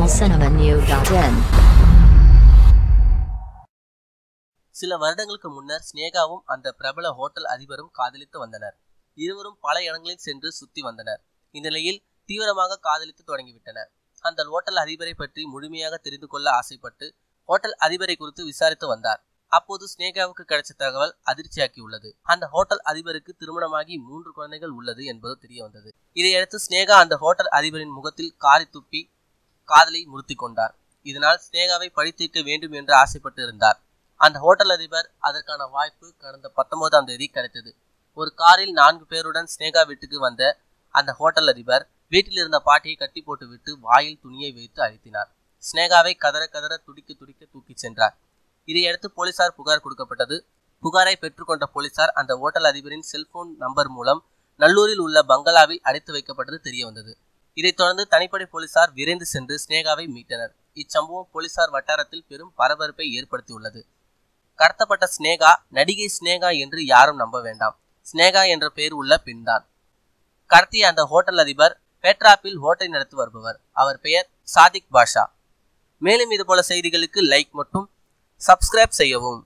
tamilcinemanew.in. சில வருடங்களுக்கு முன்னர் ஸ்னேகாவும் அந்த பிரபல ஹோட்டல் அதிபரும் காதலித்து வந்தனர். இருவரும் பல இடங்களில் சென்று சுத்தி வந்தனர். இந்த நிலையில் தீவிரமாக காதலித்து தொடங்கிவிட்டனர். அந்த ஹோட்டல் அதிபரை பற்றி முழுமையாக தெரிந்து கொள்ள ஆசைப்பட்டு ஹோட்டல் அதிபரை குறித்து விசாரித்து வந்தார். அப்போது ஸ்னேகாவுக்கு கிடைச்ச தகவல் அதிர்ச்சியாக்கி உள்ளது. அந்த ஹோட்டல் அதிபருக்கு திருமணமாகி 3 குழந்தைகள் உள்ளது என்பது தெரிய வந்தது. இதையடுத்து ஸ்னேகா அந்த ஹோட்டல் அதிபரின் முகத்தில் காரி துப்பி காதலை முறுத்தி கொண்டார். இதனால் ஸ்னேகாவை பழி தீர்க்க வேண்டும் என்று ஆசைப்பட்டு இருந்தார். அந்த ஹோட்டல் அதிபர் அதற்கான வாய்ப்பு கடந்த 19ஆம் தேதி கிடைத்தது. ஒரு காரில் 4 பேருடன் ஸ்னேகா வீட்டுக்கு வந்த அந்த ஹோட்டல் அதிபர் வீட்டில் இருந்த பாட்டியை கட்டி போட்டு விட்டு வாயில் துணியை வைத்து அழுத்தினார். ஸ்னேகாவை கதற கதற துடிக்க துடிக்க தூக்கி சென்றார். இதையடுத்து போலீசார் புகார் கொடுக்கப்பட்டது. புகாரை பெற்றுக்கொண்ட போலீசார் அந்த ஹோட்டல் அதிபரின் செல்போன் நம்பர் மூலம் நல்லூரில் உள்ள பங்களாவில் அடைத்து வைக்கப்பட்டது தெரிய வந்தது. இதைத் தொடர்ந்து தனிப்படை போலீசார் விரைந்து சென்று ஸ்னேகாவை மீட்டனர். இச்சம்பவம் போலீசார் வட்டாரத்தில் பெரும் பரபரப்பை ஏற்படுத்தியுள்ளது. கடத்தப்பட்ட ஸ்னேகா நடிகை ஸ்னேகா என்று யாரும் நம்ப வேண்டாம். ஸ்னேகா என்ற பெயர் உள்ள பெண்தான். கடத்திய அந்த ஹோட்டல் அதிபர் பேட்ராப்பில் ஹோட்டல் நடத்தி வருபவர். அவர் பெயர் சாதிக் பாஷா. மேலும் இதுபோல செய்திகளுக்கு லைக் மற்றும் சப்ஸ்கிரைப் செய்யவும்.